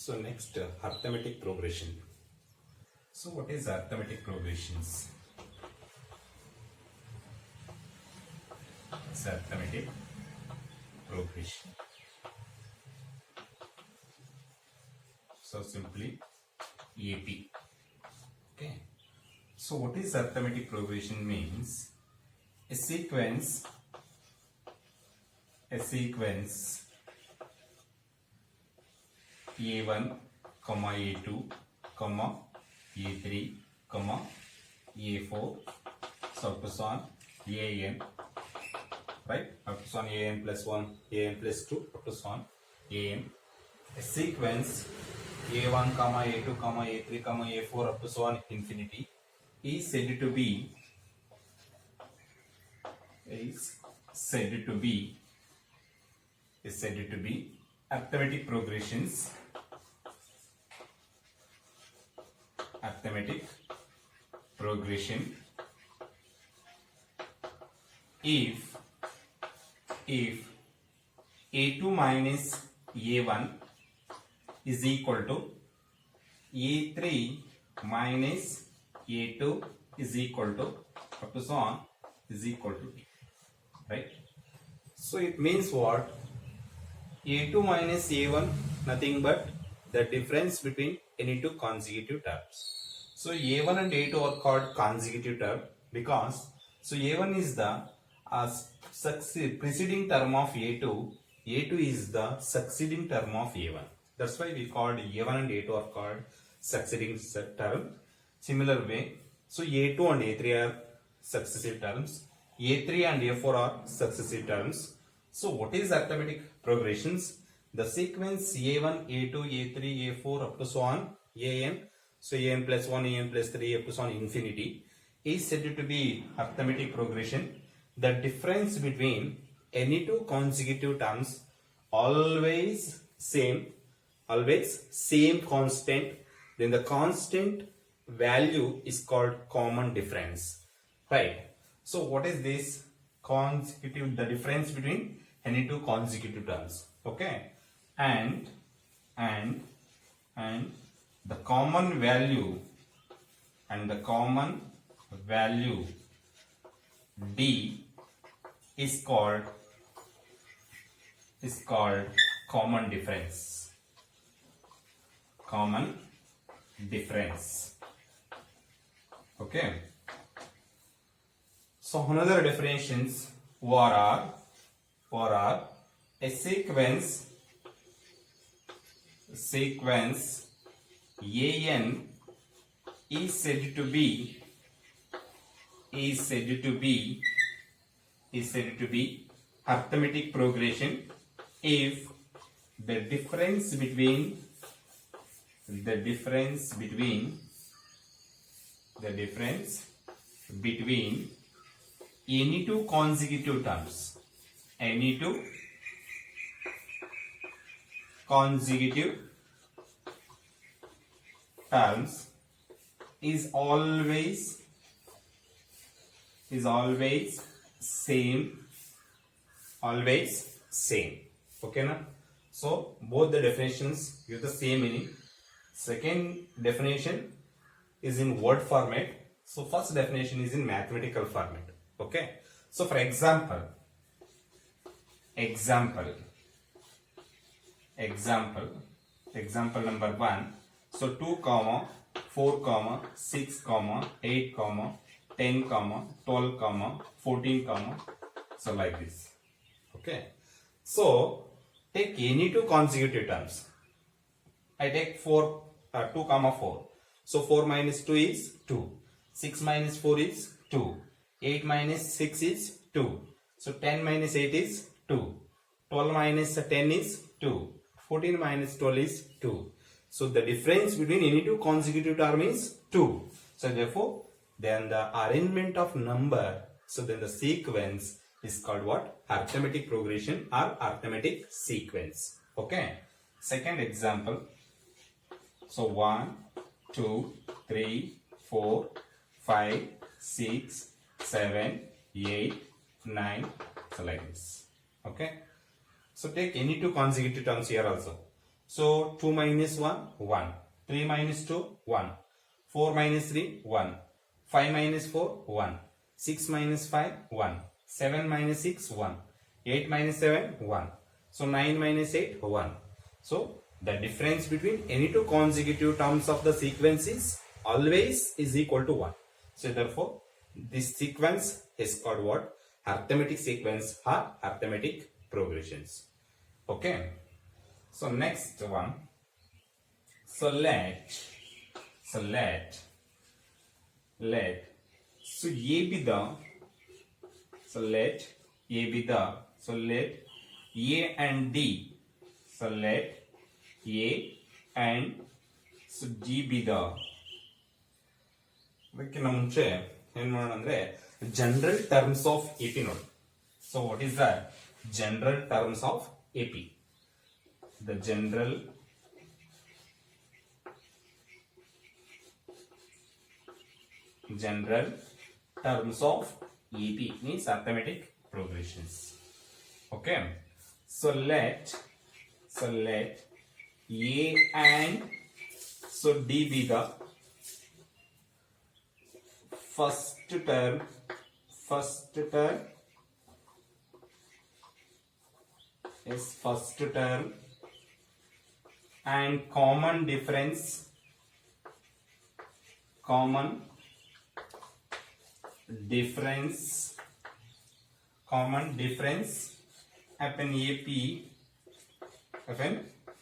So next, arithmetic progression. So what is arithmetic progressions? It's arithmetic progression. So simply AP. Okay. So what is arithmetic progression means? A sequence A1, A2, A3, A4, so up to on AN, right? Up to on AN plus 1, AN plus 2, up to on AN. A sequence A1, A2, A3, A4, up to so on infinity is said to be arithmetic progressions if A2 minus A1 is equal to A3 minus A2 is equal to up to so on is equal to B, right? So it means what? A2 minus A1 nothing but the difference between any two consecutive terms. So A1 and A2 are called consecutive term because so A1 is the preceding term of A2, A2 is the succeeding term of A1. That's why we called A1 and A2 are called succeeding term. Similar way, so A2 and A3 are successive terms, A3 and A4 are successive terms. So what is arithmetic progressions? The sequence A1, A2, A3, A4 up to so on AN. So AN plus 1, AN plus 3 up to so on infinity is said to be arithmetic progression. The difference between any two consecutive terms always same constant. Then the constant value is called common difference, right? So what is this consecutive? The difference between any two consecutive terms, okay? And the common value D is called common difference. Okay. So another definitions are a sequence AN is said to be arithmetic progression if the difference between any two consecutive terms is always same. Okay na? So both the definitions give the same meaning. Second definition is in word format. So first definition is in mathematical format. Okay. So for example number 1. So 2, 4, 6, 8, 10, 12, 14, so like this. Okay. So take any two consecutive terms. I take 2, 4. So 4 minus 2 is 2. 6 minus 4 is 2. 8 minus 6 is 2. So 10 minus 8 is 2. 12 minus 10 is 2. 14 minus 12 is 2. So the difference between any two consecutive term is 2. So therefore, then the arrangement of number, so then the sequence is called what? Arithmetic progression or arithmetic sequence. Okay. Second example. So 1, 2, 3, 4, 5, 6, 7, 8, 9. So like this. Okay. So take any two consecutive terms here also. So 2 minus 1, 1. 3 minus 2, 1. 4 minus 3, 1. 5 minus 4, 1. 6 minus 5, 1. 7 minus 6, 1. 8 minus 7, 1. So 9 minus 8, 1. So the difference between any two consecutive terms of the sequence is always is equal to 1. So therefore this sequence is called what? Arithmetic sequence or arithmetic progressions. Okay. So next one. So let so A be the let A and D. So let A and so D be the. ಅದಕ್ಕಿಂತ ಮುಂಚೆ ಏನ್ ಮಾಡೋಣ ಅಂದ್ರೆ general terms of EP ನೋಡಿ. So what is the general terms of EP? The general terms of EP means arithmetic progressions. Okay, so let A and so D be the first term is first term and common difference upon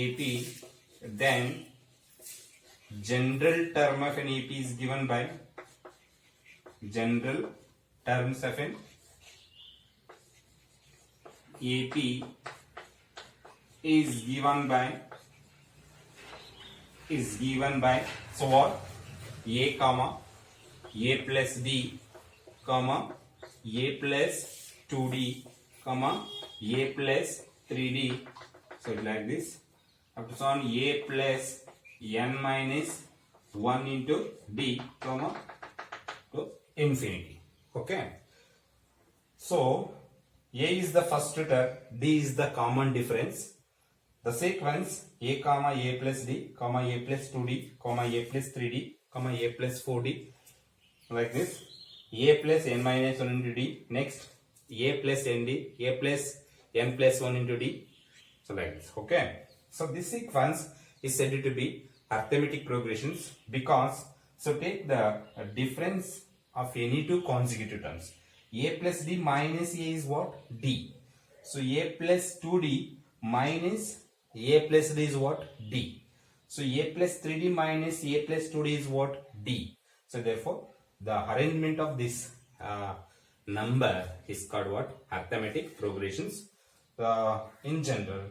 AP, then general term of an AP is given by general terms of an AP is given by so what? A comma A plus D comma A plus 2D comma A plus 3D. So like this up to on A plus n minus 1 into D comma to infinity. Okay, so A is the first term, D is the common difference. The sequence A comma A plus D comma A plus 2D comma A plus 3D comma A plus 4D like this. A plus n minus 1 into D. Next A plus nd, A plus n plus 1 into D. So like this. Okay, so this sequence is said to be arithmetic progressions because so take the difference of any two consecutive terms. A plus D minus A is what? D. So A plus 2D minus A plus D is what? D. So A plus 3D minus A plus 2D is what? D. So therefore the arrangement of this number is called what? Arithmetic progressions in general.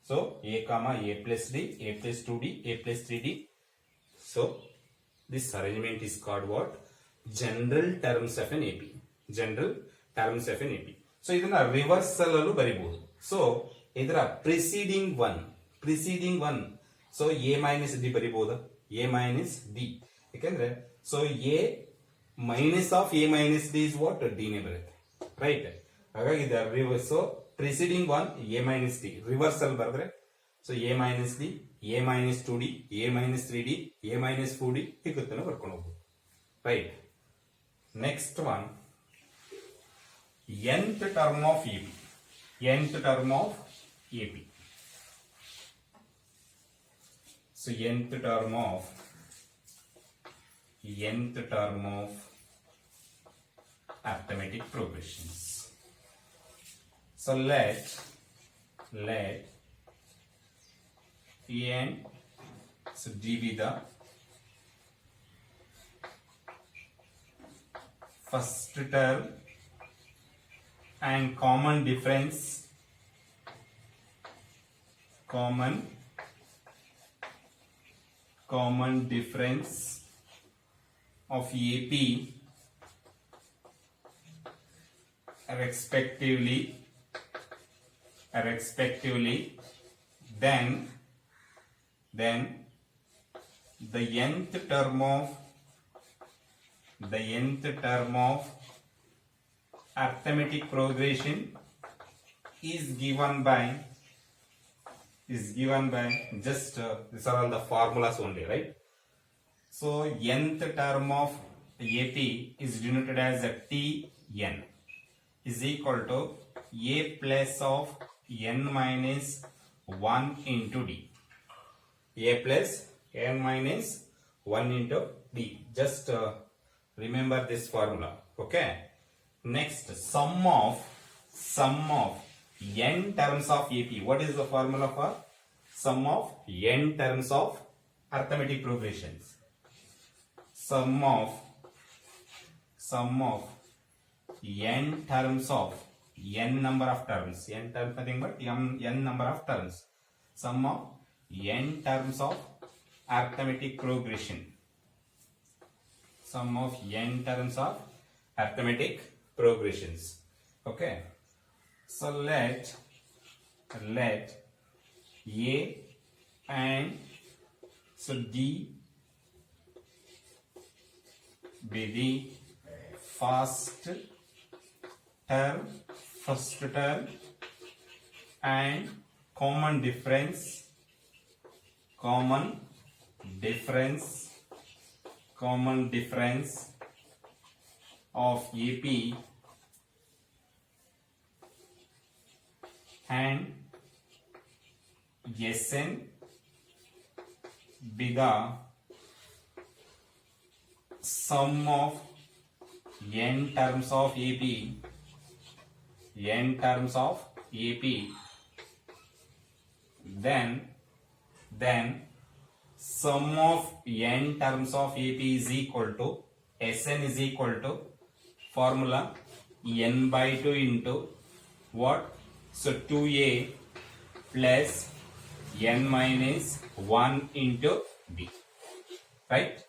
So A comma A plus D, A plus 2D, A plus 3D. So this arrangement is called what? General terms of an AP. General terms of an AP. So ಇದನ್ನ reversal ಅಲ್ಲೂ ಬರಿಬಹುದು. So ಇದರ preceding one so a minus d ಬರಿಬಹುದಾ? A minus d, ಯಾಕಂದ್ರೆ so a minus of a minus d is what? ಡಿನೇ ಬರುತ್ತೆ, right? ಹಾಗಾಗಿ so preceding one a minus d, reversal ಬರೆದ್ರೆ so a minus d, a minus 2D, a minus 3D, a minus 4D ಹೀಗುತ್ತನ ಬರ್ಕೊಂಡು ಹೋಗ್ಬೋದು, right? Next one nth term of AP. Nth term of AP. So nth term of arithmetic progressions. So let n so d be the first term and common difference of AP respectively, then the nth term of arithmetic progression is given by is given by just these are all the formulas only, right? So nth term of AP is denoted as a Tn is equal to A plus of n minus 1 into D. A plus n minus 1 into D. Just remember this formula. Okay. Next, sum of n terms of AP. What is the formula for sum of n terms of arithmetic progressions? Sum of n terms of n number of terms. N terms nothing but n number of terms. Sum of n terms of arithmetic progression. Sum of n terms of arithmetic progressions. Okay. So let A and so D be the first term and common difference of AP and Sn be the sum of n terms of AP, then sum of n terms of AP is equal to Sn is equal to formula n by 2 into what? So 2A plus n minus 1 into D, right?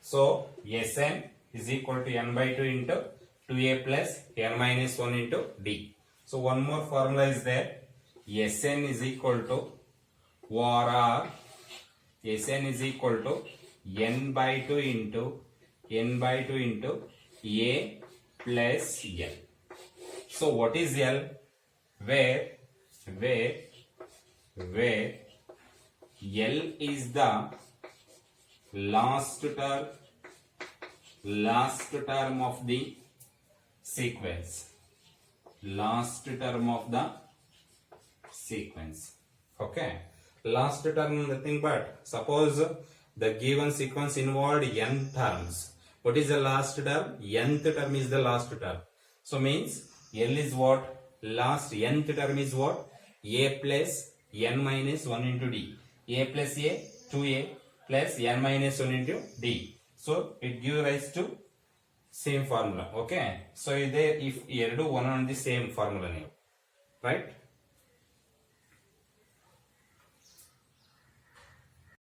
So Sn is equal to n by 2 into 2A plus n minus 1 into D. So one more formula is there. Sn is equal to Sn is equal to n by 2 into A plus L. So what is L? Where L is the last term of the sequence. Okay. Last term nothing but suppose the given sequence involved n terms. What is the last term? Nth term is the last term. So means L is what? Last nth term is what? A plus n minus 1 into D. A plus A, 2A plus n minus 1 into D. So it gives rise to same formula. Okay. So there if ಎರಡು one on the same formula name, right?